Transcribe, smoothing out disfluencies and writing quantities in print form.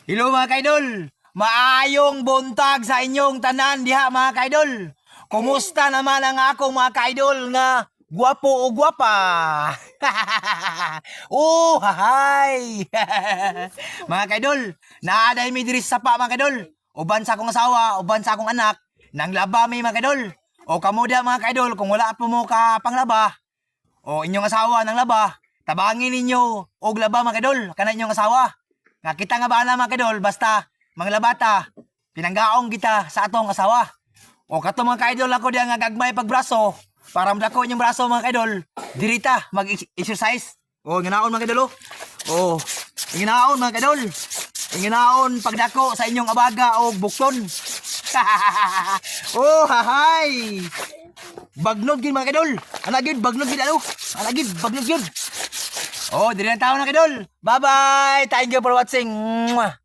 Hello mga kaidol! Maayong buntag sa inyong tanan diha mga kaidol! Kumusta naman ang akong mga kaidol nga gwapo o gwapa? Oh, hahay! Mga kaidol, naaday mi diri sa sapa mga kaidol. Uban sa akong asawa, uban sa akong anak, nang laba mi mga kaidol. O kamuda mga kaidol, kung wala po mo ka panglaba, o inyong asawa nang laba, tabangin ninyo og laba mga kaidol, kana inyong asawa. Nga kita nga bahala mga kaidol, basta manglabata, pinanggaong kita sa atong asawa. O kato mga kaidol ako diya nga gagmay pagbraso, para madako inyong braso mga kaidol, dirita mag-exercise. O nginaon mga kaidol. O nginaon mga kaidol. Nginaon pagdako sa inyong abaga o bukton. Oh, hahay! Bagnog gid mga kaidol. Ana gid bagnog gid ano? Ana gid bagnog gid. Oh, dili na tao na kaidol. Bye-bye. Thank you for watching. Mwah.